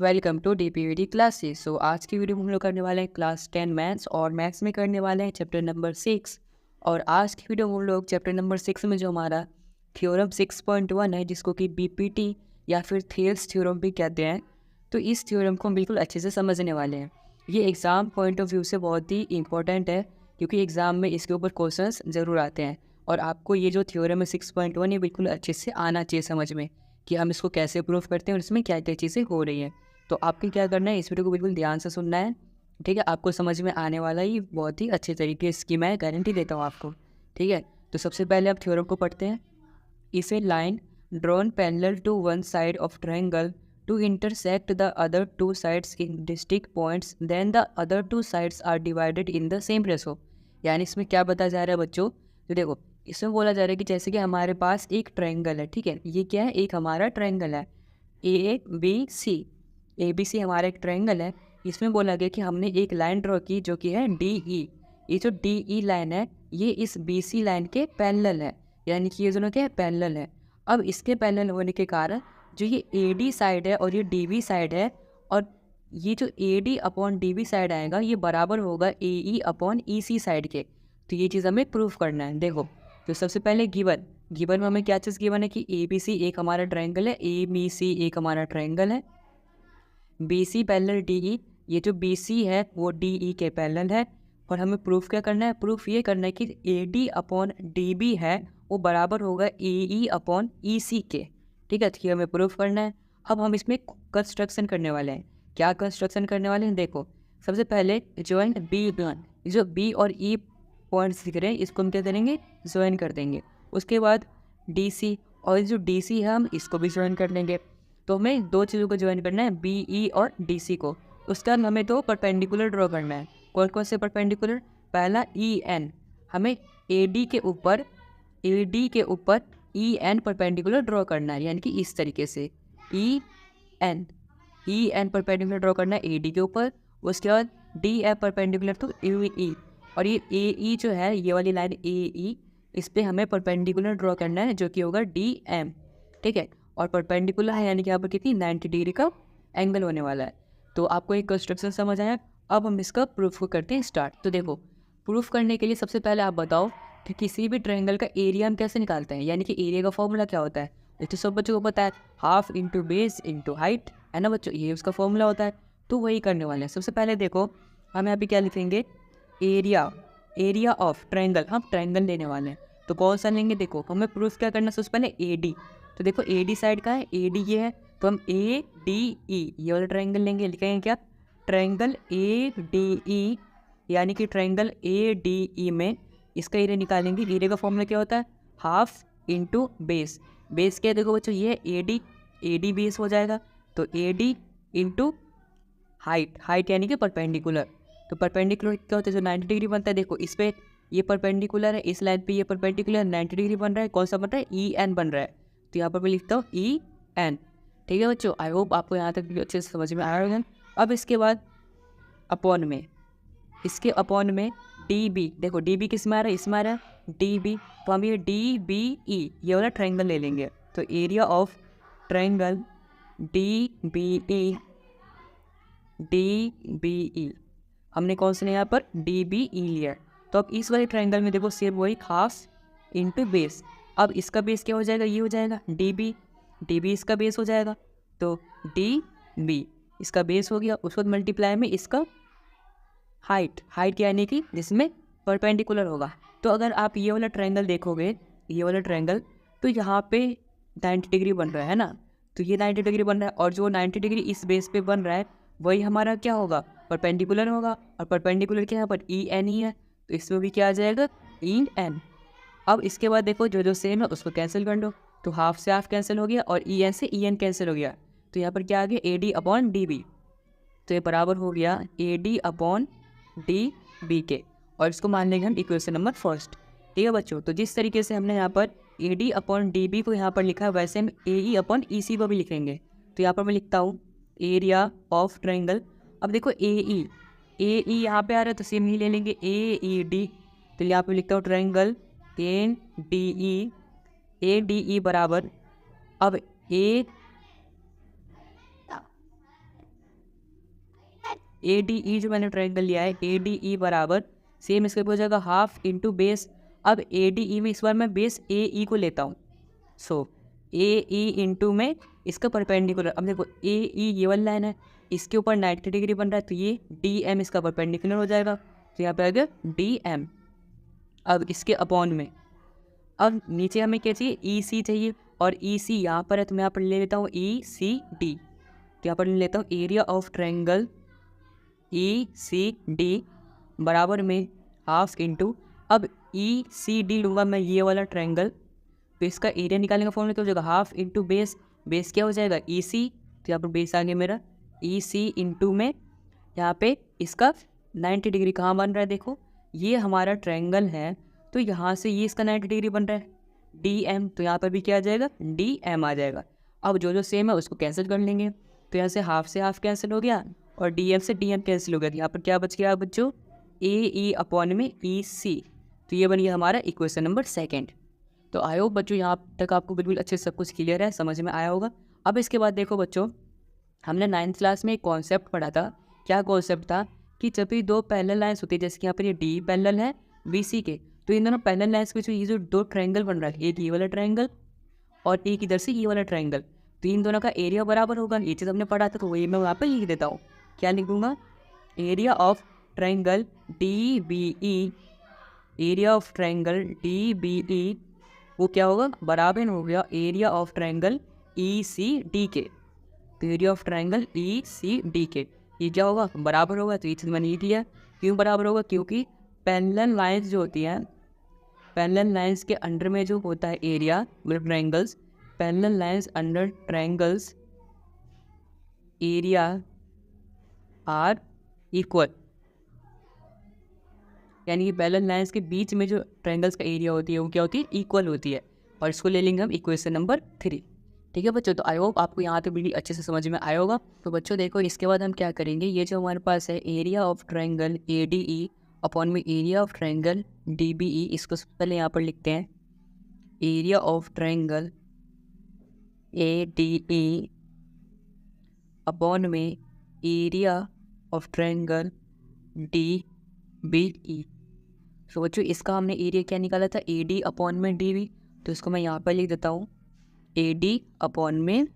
Welcome to DPVD classes. So आज की video में हम लोग करने वाले हैं क्लास 10 मैथ्स और मैथ्स में करने वाले हैं चैप्टर नंबर 6। और आज की वीडियो में हम लोग चैप्टर नंबर 6 में जो हमारा थ्योरम 6.1 है, जिसको कि बीपीटी या फिर थियल्स थ्योरम भी कहते हैं, तो इस थ्योरम को हम बिल्कुल अच्छे से समझने वाले हैं। ये एग्ज़ाम पॉइंट ऑफ व्यू से बहुत ही इंपॉर्टेंट है, क्योंकि एग्ज़ाम में इसके ऊपर क्वेश्चंस ज़रूर आते हैं। और आपको ये जो थ्योरम है 6.1, ये बिल्कुल अच्छे से आना चाहिए समझ में कि हम इसको कैसे प्रूव करते हैं और इसमें क्या क्या चीज़ें हो रही हैं। तो आपको क्या करना है, इस वीडियो को बिल्कुल ध्यान से सुनना है, ठीक है। आपको समझ में आने वाला ही बहुत ही अच्छे तरीके से, इसकी मैं गारंटी देता हूँ आपको, ठीक है। तो सबसे पहले आप थ्योरम को पढ़ते हैं। If a line drawn parallel to one side of triangle to intersect the other two sides in distinct points, then the other two sides are divided in the same ratio. यानी इसमें क्या बताया जा रहा है बच्चों, तो देखो इसमें बोला जा रहा है कि जैसे कि हमारे पास एक ट्रायंगल है, ठीक है। ये क्या है, एक हमारा ट्रायंगल है ABC हमारा एक ट्रायंगल है। इसमें बोला गया कि हमने एक लाइन ड्रॉ की जो कि है DE। ये जो DE लाइन है, ये इस BC लाइन के पैरेलल है, यानी कि ये दोनों क्या है, पैरेलल है। अब इसके पैरेलल होने के कारण जो ये AD साइड है और ये DB साइड है, और ये जो AD अपॉन DB साइड आएगा, ये बराबर होगा AE अपॉन EC साइड के। तो ये चीज़ हमें प्रूफ करना है। देखो, तो सबसे पहले गिवन में हमें क्या चीज़ गिवन है कि ABC एक हमारा ट्रायंगल है, ABC एक हमारा ट्रायंगल है, BC पैरेलल DE, ये जो BC है वो DE के पैरेलल है। और हमें प्रूफ क्या करना है, प्रूफ ये करना है कि AD अपॉन DB है वो बराबर होगा AE अपॉन EC के, ठीक है। तो ये हमें प्रूफ करना है। अब हम इसमें कंस्ट्रक्शन करने वाले हैं। क्या कंस्ट्रक्शन करने वाले हैं, देखो सबसे पहले जॉइंट B1, जो B और E पॉइंट्स दिख रहे हैं, इसको हम क्या करेंगे, ज्वाइन कर देंगे। उसके बाद DC, और जो DC है हम इसको भी ज्वाइन कर लेंगे। तो हमें दो चीज़ों को ज्वाइन करना है, BE और DC को। उसके बाद हमें तो परपेंडिकुलर ड्रॉ करना है। कौन कौन से परपेंडिकुलर, पहला EN, हमें AD के ऊपर EN परपेंडिकुलर ड्रॉ करना है, यानी कि इस तरीके से EN परपेंडिकुलर ड्रॉ करना है AD के ऊपर। उसके बाद DF परपेंडिकुलर टू AE, और ये AE जो है, ये वाली लाइन AE, इस पर हमें परपेंडिकुलर ड्रॉ करना है जो कि होगा DM, ठीक है। और परपेंडिकुलर है, यानी कि यहाँ पर कितनी 90 डिग्री का एंगल होने वाला है। तो आपको एक कंस्ट्रक्शन समझ आया। अब हम इसका प्रूफ को करते हैं स्टार्ट। तो देखो, प्रूफ करने के लिए सबसे पहले आप बताओ कि किसी भी ट्रायंगल का एरिया हम कैसे निकालते हैं, यानी कि एरिया का फॉर्मूला क्या होता है। ये तो सब बच्चों को पता है, half into base into height, है ना बच्चों, ये उसका फॉर्मूला होता है। तो वही करने वाले हैं। सबसे पहले देखो, हम यहाँ पे क्या लिखेंगे, एरिया ऑफ ट्रायंगल, हम ट्रायंगल लेने वाले हैं। तो कौन सा लेंगे, देखो हमें प्रूफ क्या करना है, सबसे पहले AD। तो देखो AD साइड का है, AD ये है, तो हम ADE ये वाला ट्रायंगल लेंगे। लिखेंगे क्या, ट्रायंगल ADE, यानी कि ट्रायंगल ADE में इसका एरिया निकालेंगे। एरिया का फॉर्मूला क्या होता है, हाफ इंटू बेस। बेस क्या है, देखो बच्चों ये है AD बेस हो जाएगा। तो AD इंटू हाइट यानी कि परपेंडिकुलर। तो परपेंडिकुलर क्या होता है, जो 90 डिग्री बनता है। देखो इस पे ये परपेंडिकुलर है, इस लाइन पे ये परपेंडिकुलर 90 डिग्री बन रहा है। कौन सा बन रहा है, EN बन रहा है। तो यहाँ पर मैं लिखता हूँ EN, ठीक है बच्चों। आई होप आपको यहाँ तक अच्छे से समझ में आया होगा। अब इसके बाद इसके अपॉन में DB, देखो DB किस में आ रहा है, इसमें आ रहा है DB। तो हम ये DBE ये वाला ट्रायंगल ले लेंगे। तो एरिया ऑफ ट्रायंगल DBE हमने कौन से यहाँ पर DBE लिया। तो अब इस वाले ट्रायंगल में देखो सेम वही, हाफ इंटू बेस। अब इसका बेस क्या हो जाएगा, ये हो जाएगा DB इसका बेस हो जाएगा। तो DB इसका बेस हो गया। उसके बाद मल्टीप्लाई में इसका हाइट यानी कि जिसमें परपेंडिकुलर होगा। तो अगर आप ये वाला ट्रायंगल देखोगे, ये वाला ट्रायंगल, तो यहाँ पे 90 डिग्री बन रहा है ना। तो ये 90 डिग्री बन रहा है, और जो 90 डिग्री इस बेस पे बन रहा है वही हमारा क्या होगा, परपेंडिकुलर होगा। और परपेंडिकुलर के यहाँ पर EN ही है, तो इसमें भी क्या आ जाएगा, EN। अब इसके बाद देखो जो जो सेम है उसको कैंसिल कर दो। तो हाफ से हाफ कैंसिल हो गया, और EN से EN कैंसिल हो गया। तो यहाँ पर क्या आ गया, AD अपॉन DB। तो ये बराबर हो गया AD अपॉन DB के, और इसको मान लेंगे हम इक्वेशन नंबर फर्स्ट, ठीक है बच्चों। तो जिस तरीके से हमने यहाँ पर AD अपॉन DB को यहाँ पर लिखा है, वैसे हम AE अपॉन EC को भी लिखेंगे। तो यहाँ पर मैं लिखता हूँ एरिया ऑफ ट्रायंगल। अब देखो AE यहाँ पे आ रहा है, तो सेम ही ले लेंगे AED। तो यहाँ पे लिखता हूँ ट्रायंगल ADE बराबर, अब ADE जो मैंने ट्रायंगल लिया है ADE बराबर सेम इसके हो जाएगा हाफ इंटू बेस। अब ADE में इस बार मैं बेस AE को लेता हूँ। सो AE इंटू में इसका परपेंडिकुलर, अब देखो AE ये वाली लाइन है, इसके ऊपर 90 डिग्री बन रहा है, तो ये DM इसका परपेंडिकुलर हो जाएगा, तो यहाँ पे आ गया DM। अब इसके अपॉन में अब नीचे हमें क्या चाहिए, EC चाहिए, और EC यहाँ पर है तो मैं यहाँ पर ले लेता हूँ ECD। तो यहाँ पर ले लेता हूँ एरिया ऑफ ट्रायंगल ECD बराबर में हाफ इंटू, अब ECD लूँगा मैं ये वाला ट्रायंगल, तो इसका एरिया निकालने का फॉर्मूला क्या हो जाएगा, हाफ इंटू बेस। बेस क्या हो जाएगा EC, तो यहाँ पर बेस आ गया मेरा EC इंटू में यहाँ पे इसका 90 डिग्री कहाँ बन रहा है, देखो ये हमारा ट्रायंगल है, तो यहाँ से ये इसका 90 डिग्री बन रहा है DM, तो यहाँ पर भी क्या आ जाएगा DM आ जाएगा। अब जो जो सेम है उसको कैंसिल कर लेंगे, तो यहाँ से हाफ कैंसिल हो गया और DM से DM कैंसिल हो गया, तो यहाँ पर क्या बच गया बच्चों AE अपॉन में EC। तो ये बन गया हमारा इक्वेशन नंबर 2। तो आई होप बच्चों यहाँ तक आपको बिल्कुल अच्छे से सब कुछ क्लियर है, समझ में आया होगा। अब इसके बाद देखो बच्चों, हमने 9th क्लास में एक कॉन्सेप्ट पढ़ा था। क्या कॉन्सेप्ट था कि जब भी दो पैरेलल लाइन्स होती है, जैसे कि यहाँ पर ये D पैरेलल है BC के, तो इन दोनों पैरेलल लाइन्स के बीच में ये जो दो ट्रायंगल बन रहा है, एक ये वाला ट्रायंगल और एक इधर से ये वाला ट्रायंगल, तो इन दोनों का एरिया बराबर होगा। ये चीज़ हमने पढ़ा था, तो वही मैं वहाँ पर लिख देता हूँ। क्या लिखूँगा, area of triangle DBE, area of triangle DBE वो क्या होगा, बराबर हो गया एरिया ऑफ ट्रायंगल ECD के। तो एरिया ऑफ ट्रायंगल ECD के ये क्या होगा, बराबर होगा। तो ये चीज़ मैंने लिख लिया। क्यों बराबर होगा, क्योंकि पैरेलल लाइंस जो होती हैं, पैरेलल लाइंस के अंडर में जो होता है एरिया मतलब triangles, parallel lines under triangles area are equal, यानी कि पैरेलल लाइंस के बीच में जो ट्रायंगल्स का एरिया होती है वो क्या होती है, इक्वल होती है। और इसको ले लेंगे हम इक्वेशन नंबर 3। ठीक है बच्चों, तो आई होप आपको यहाँ तक बिल्कुल अच्छे से समझ में आया होगा। तो बच्चों देखो, इसके बाद हम क्या करेंगे, ये जो हमारे पास है area of triangle ADE upon में एरिया ऑफ ट्रायंगल DBE, इसको सबसे पहले यहाँ पर लिखते हैं area of triangle ADE upon में एरिया ऑफ ट्रायंगल DBE। तो बच्चों इसका हमने एरिया क्या निकाला था, AD अपॉन में DB, तो इसको मैं यहाँ पर लिख देता हूँ AD अपॉन में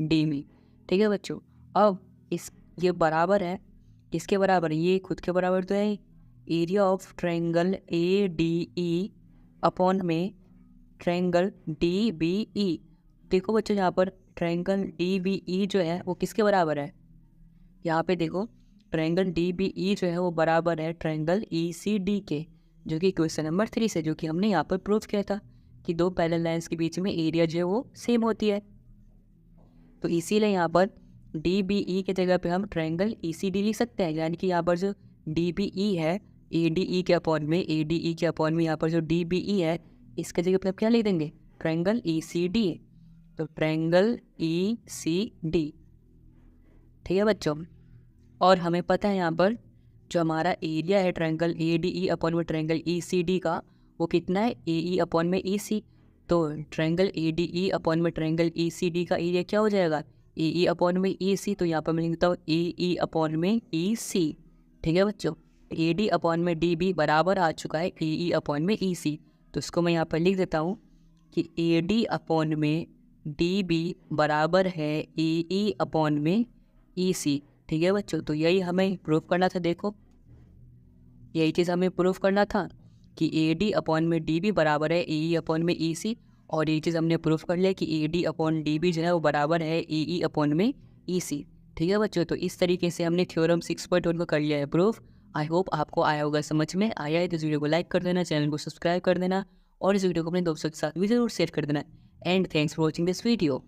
DB। ठीक है बच्चों, अब ये बराबर है, किसके बराबर, ये खुद के बराबर तो है, area of triangle ADE upon में ट्रायंगल DBE। देखो बच्चों यहाँ पर ट्रायंगल DBE जो है वो किसके बराबर है, यहाँ पे देखो ट्रायंगल DBE जो है वो बराबर है ट्रायंगल ECD के, जो कि क्वेश्चन नंबर 3 से, जो कि हमने यहाँ पर प्रूव किया था कि दो पैरेलल लाइंस के बीच में एरिया जो है वो सेम होती है। तो इसीलिए यहाँ पर DBE के जगह पे हम ट्रायंगल ECD लिख सकते हैं, यानी कि यहाँ पर जो DBE है ADE के अपॉन में, ADE के अपॉन में यहाँ पर जो DBE है इसके जगह पे आप क्या लिख देंगे, ट्रायंगल ECD। तो ट्रायंगल ECD। ठीक है बच्चों, और हमें पता है यहाँ पर जो हमारा एरिया है ट्रायंगल ADE अपॉन में ट्रायंगल ECD का वो कितना है, AE अपॉन में EC। तो ट्रायंगल ADE अपॉन में ट्रायंगल ECD का एरिया क्या हो जाएगा, AE अपॉन में EC। तो यहाँ पर मैं लिखता हूँ AE अपॉन में EC। ठीक है बच्चों, AD अपॉन में DB बराबर आ चुका है AE अपॉन में EC। तो इसको मैं यहाँ पर लिख देता हूँ कि AD अपॉन में DB बराबर है AE अपॉन में EC। ठीक है बच्चों, तो यही हमें प्रूफ करना था। देखो यही चीज़ हमें प्रूफ करना था कि AD अपॉन में DB बराबर है AE अपॉन में EC, और ये चीज़ हमने प्रूफ कर लिया कि AD अपॉन DB जो है वो बराबर है AE अपॉन में EC। ठीक है बच्चों, तो इस तरीके से हमने थ्योरम 6.1 को कर लिया है प्रूफ। आई होप आपको आया होगा, समझ में आया है तो इस वीडियो को लाइक कर देना, चैनल को सब्सक्राइब कर देना, और इस वीडियो को अपने दोस्तों के साथ भी जरूर शेयर कर देना। And thanks for watching this video.